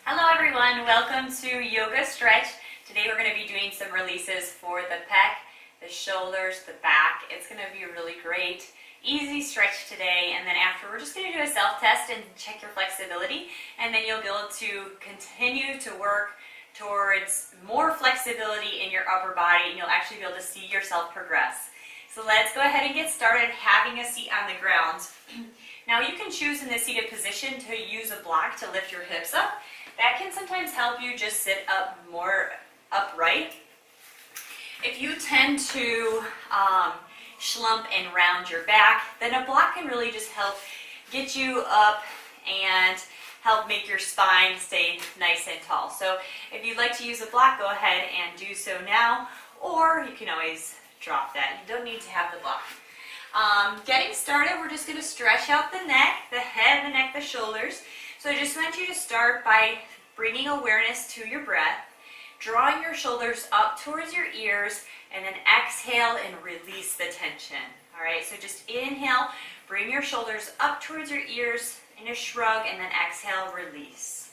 Hello everyone, welcome to Yoga Stretch. Today we're going to be doing some releases for the pec, the shoulders, the back. It's going to be a really great, easy stretch today, and then after we're just going to do a self-test and check your flexibility, and then you'll be able to continue to work towards more flexibility in your upper body, and you'll actually be able to see yourself progress. So let's go ahead and get started having a seat on the ground. Now you can choose in the seated position to use a block to lift your hips up. That can sometimes help you just sit up more upright. If you tend to slump and round your back, then a block can really just help get you up and help make your spine stay nice and tall. So if you'd like to use a block, go ahead and do so now, or you can always drop that. You don't need to have the block. Getting started, we're just going to stretch out the neck, the head, the neck, the shoulders. So I just want you to start by bringing awareness to your breath, drawing your shoulders up towards your ears, and then exhale and release the tension. All right, so just inhale, bring your shoulders up towards your ears in a shrug, and then exhale, release.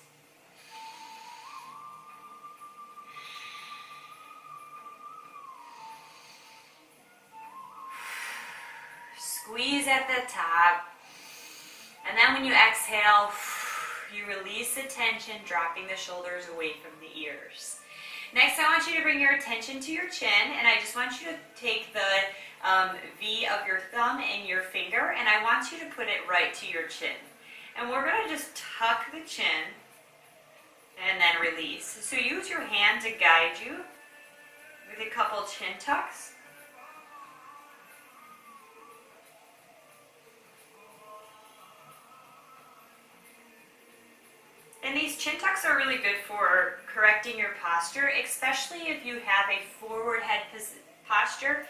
Squeeze at the top, and then when you exhale, you release the tension, dropping the shoulders away from the ears. Next, I want you to bring your attention to your chin, and I just want you to take the V of your thumb and your finger, and I want you to put it right to your chin. And we're going to just tuck the chin and then release. So use your hand to guide you with a couple chin tucks. And these chin tucks are really good for correcting your posture, especially if you have a forward head posture.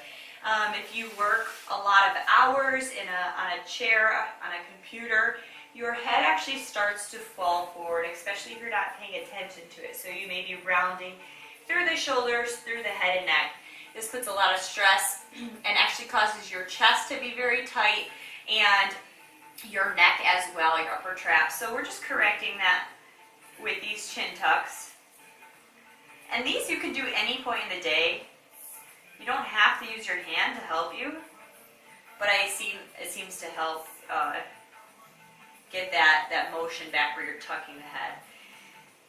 If you work a lot of hours on a chair, on a computer, your head actually starts to fall forward, especially if you're not paying attention to it. So you may be rounding through the shoulders, through the head and neck. This puts a lot of stress and actually causes your chest to be very tight and your neck as well, your upper trap. So we're just correcting that with these chin tucks. And these you can do any point in the day. You don't have to use your hand to help you, but it seems to help get that motion back where you're tucking the head.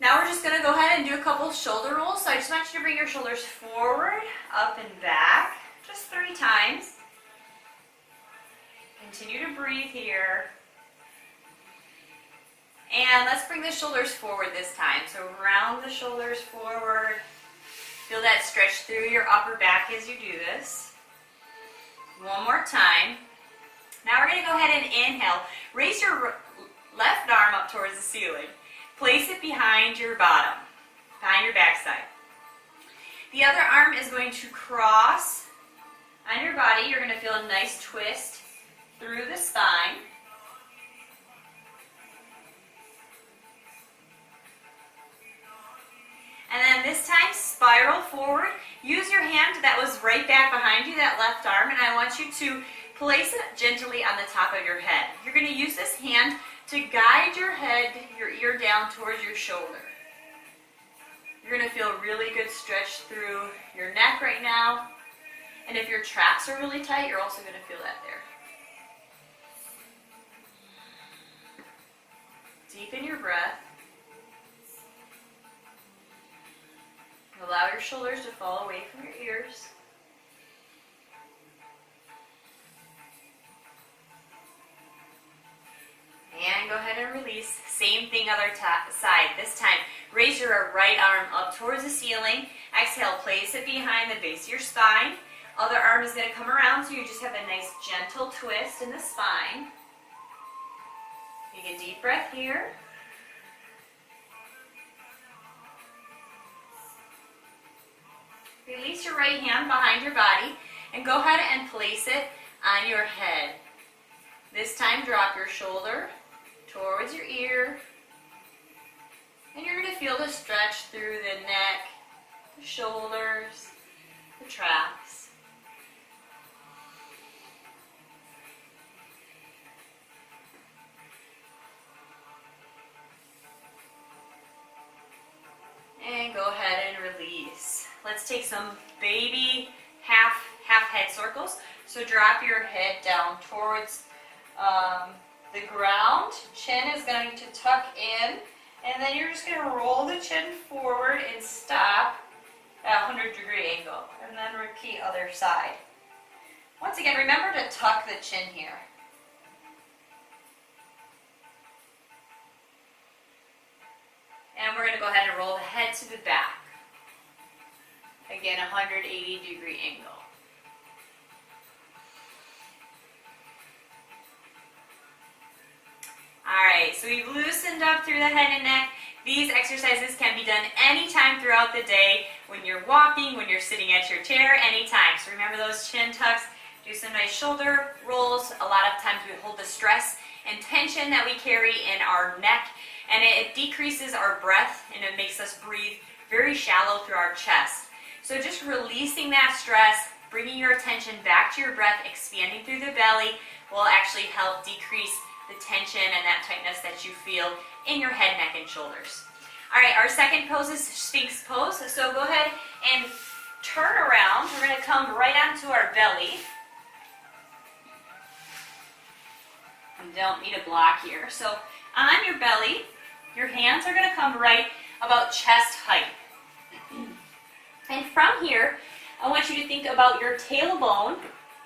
Now we're just going to go ahead and do a couple shoulder rolls. So I just want you to bring your shoulders forward, up and back, just 3 times. Continue to breathe here. And let's bring the shoulders forward this time. So round the shoulders forward. Feel that stretch through your upper back as you do this. One more time. Now we're going to go ahead and inhale. Raise your left arm up towards the ceiling. Place it behind your bottom, behind your backside. The other arm is going to cross on your body. You're going to feel a nice twist through the spine. And then this time, spiral forward. Use your hand that was right back behind you, that left arm, and I want you to place it gently on the top of your head. You're going to use this hand to guide your head, your ear down towards your shoulder. You're going to feel a really good stretch through your neck right now. And if your traps are really tight, you're also going to feel that there. Deepen your breath. Allow your shoulders to fall away from your ears. And go ahead and release. Same thing other side. This time, raise your right arm up towards the ceiling. Exhale, place it behind the base of your spine. Other arm is going to come around, so you just have a nice gentle twist in the spine. Take a deep breath here. Release your right hand behind your body and go ahead and place it on your head. This time, drop your shoulder towards your ear, and you're going to feel the stretch through the neck, the shoulders, the traps. Let's take some baby half head circles. So drop your head down towards the ground. Chin is going to tuck in, and then you're just going to roll the chin forward and stop at a 100-degree angle, and then repeat other side. Once again, remember to tuck the chin here. And we're going to go ahead and roll the head to the back. Again, 180-degree angle. Alright, so we've loosened up through the head and neck. These exercises can be done anytime throughout the day, when you're walking, when you're sitting at your chair, anytime. So remember those chin tucks, do some nice shoulder rolls. A lot of times we hold the stress and tension that we carry in our neck, and it decreases our breath, and it makes us breathe very shallow through our chest. So just releasing that stress, bringing your attention back to your breath, expanding through the belly will actually help decrease the tension and that tightness that you feel in your head, neck, and shoulders. All right, our second pose is Sphinx pose. So go ahead and turn around. We're going to come right onto our belly. And don't need a block here. So on your belly, your hands are going to come right about chest height. And from here, I want you to think about your tailbone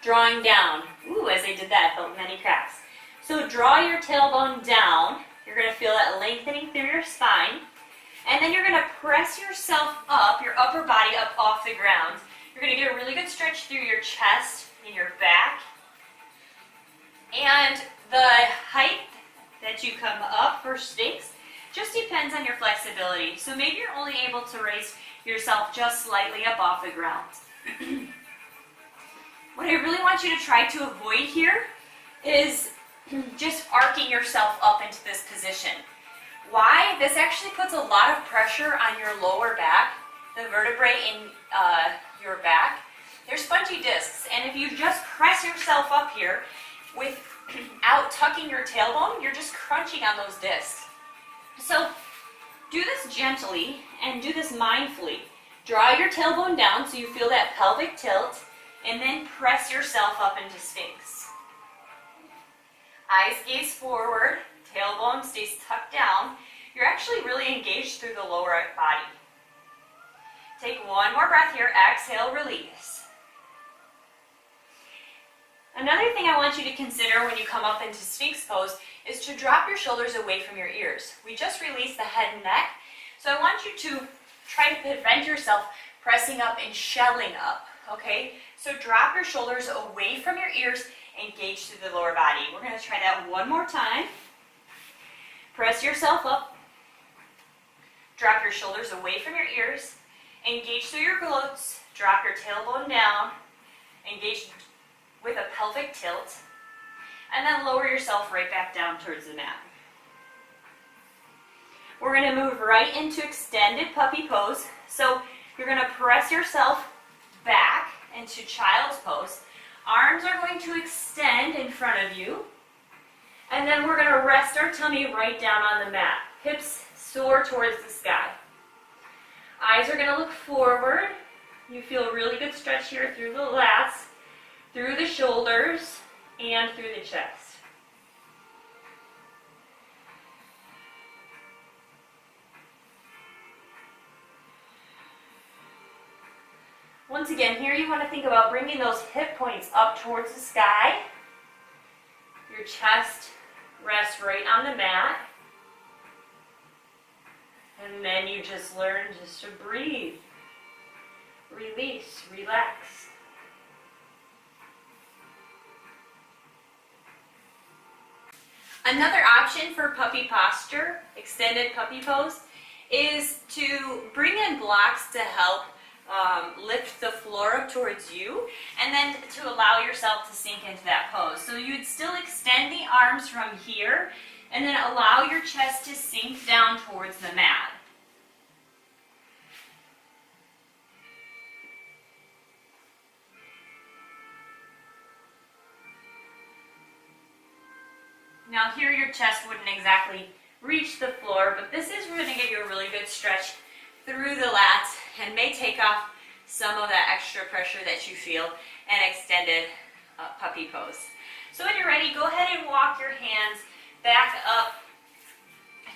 drawing down. Ooh, as I did that, I felt many cracks. So draw your tailbone down. You're going to feel that lengthening through your spine. And then you're going to press yourself up, your upper body up off the ground. You're going to get a really good stretch through your chest and your back. And the height that you come up for Sphinx just depends on your flexibility. So maybe you're only able to raise yourself just slightly up off the ground. What I really want you to try to avoid here is just arcing yourself up into this position. Why? This actually puts a lot of pressure on your lower back, the vertebrae in your back. They're spongy discs, and if you just press yourself up here without tucking your tailbone, you're just crunching on those discs. So do this gently and do this mindfully. Draw your tailbone down so you feel that pelvic tilt, and then press yourself up into Sphinx. Eyes gaze forward, tailbone stays tucked down. You're actually really engaged through the lower body. Take one more breath here. Exhale, release. Another thing I want you to consider when you come up into Sphinx pose is to drop your shoulders away from your ears. We just released the head and neck, so I want you to try to prevent yourself pressing up and shelling up, okay? So drop your shoulders away from your ears, engage through the lower body. We're going to try that one more time. Press yourself up. Drop your shoulders away from your ears. Engage through your glutes. Drop your tailbone down. Engage with a pelvic tilt. And then lower yourself right back down towards the mat. We're going to move right into extended puppy pose. So you're going to press yourself back into child's pose. Arms are going to extend in front of you. And then we're going to rest our tummy right down on the mat. Hips soar towards the sky. Eyes are going to look forward. You feel a really good stretch here through the lats, through the shoulders, and through the chest. Once again, here you want to think about bringing those hip points up towards the sky. Your chest rests right on the mat. And then you just learn just to breathe, release, relax. Another option for puppy posture, extended puppy pose, is to bring in blocks to help lift the floor up towards you, and then to allow yourself to sink into that pose. So you'd still extend the arms from here, and then allow your chest to sink down towards the mat. Now here your chest wouldn't exactly reach the floor, but this is going to give you a really good stretch through the lats and may take off some of that extra pressure that you feel, and extended puppy pose. So when you're ready, go ahead and walk your hands back up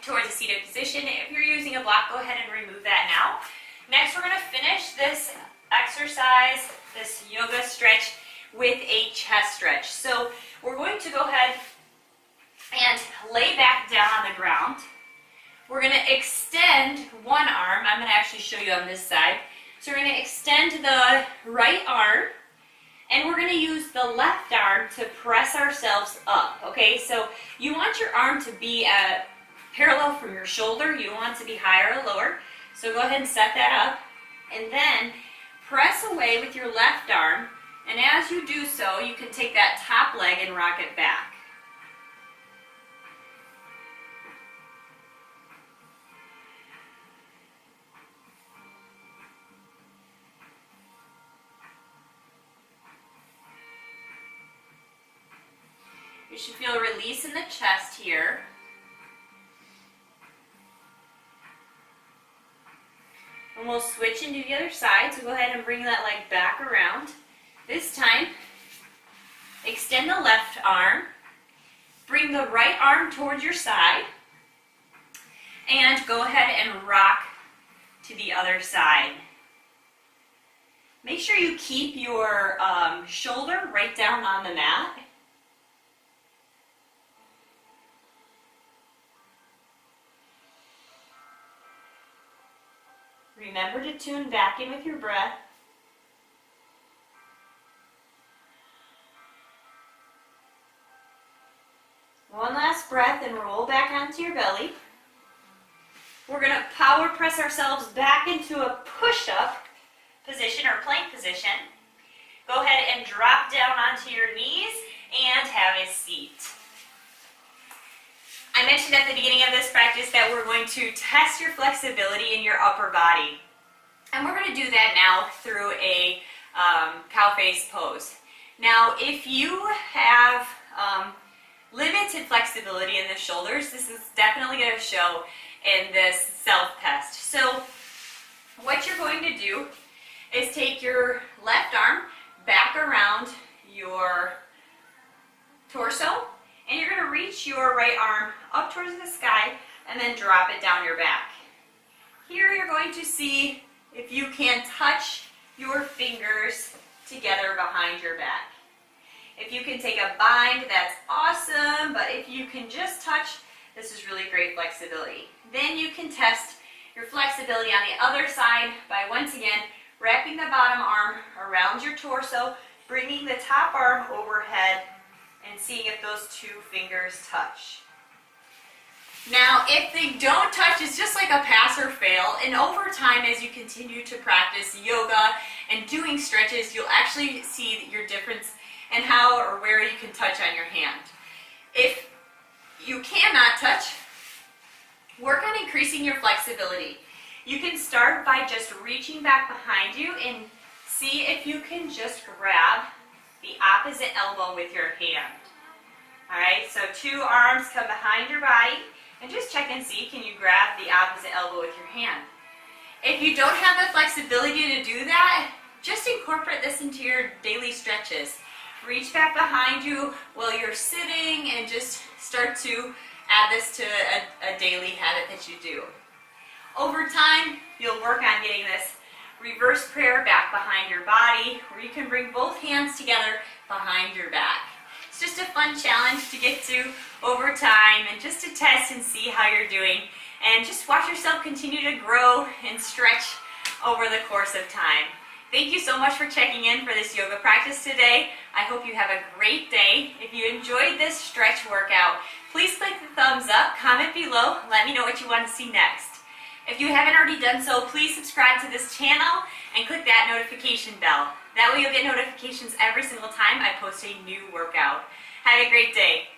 towards a seated position. If you're using a block, go ahead and remove that now. Next, we're going to finish this exercise, this yoga stretch, with a chest stretch. So we're going to go ahead and lay back down on the ground. We're going to extend one arm. I'm going to actually show you on this side. So we're going to extend the right arm, and we're going to use the left arm to press ourselves up. Okay, so you want your arm to be parallel from your shoulder. You don't want it to be higher or lower. So go ahead and set that up, and then press away with your left arm, and as you do so, you can take that top leg and rock it back. You should feel a release in the chest here. And we'll switch into the other side, so go ahead and bring that leg back around. This time, extend the left arm, bring the right arm towards your side, and go ahead and rock to the other side. Make sure you keep your shoulder right down on the mat. Remember to tune back in with your breath. One last breath and roll back onto your belly. We're going to power press ourselves back into a push-up position or plank position. Go ahead and drop down onto your knees and have a seat. I mentioned at the beginning of this practice that we're going to test your flexibility in your upper body. And we're going to do that now through a cow face pose. Now, if you have limited flexibility in the shoulders, this is definitely going to show in this self-test. So what you're going to do is take your left arm back around your torso, and you're going to reach your right arm up towards the sky and then drop it down your back. Here you're going to see if you can touch your fingers together behind your back. If you can take a bind, that's awesome, but if you can just touch, this is really great flexibility. Then you can test your flexibility on the other side by once again wrapping the bottom arm around your torso, bringing the top arm overhead, and seeing if those two fingers touch. Now, if they don't touch, it's just like a pass or fail, and over time as you continue to practice yoga and doing stretches, you'll actually see your difference in how or where you can touch on your hand. If you cannot touch, work on increasing your flexibility. You can start by just reaching back behind you and see if you can just grab the opposite elbow with your hand. Alright, so two arms come behind your body, and just check and see, can you grab the opposite elbow with your hand? If you don't have the flexibility to do that, just incorporate this into your daily stretches. Reach back behind you while you're sitting and just start to add this to a daily habit that you do. Over time, you'll work on getting this reverse prayer back behind your body, where you can bring both hands together behind your back. It's just a fun challenge to get to over time and just to test and see how you're doing. And just watch yourself continue to grow and stretch over the course of time. Thank you so much for checking in for this yoga practice today. I hope you have a great day. If you enjoyed this stretch workout, please click the thumbs up, comment below, let me know what you want to see next. If you haven't already done so, please subscribe to this channel and click that notification bell. That way you'll get notifications every single time I post a new workout. Have a great day.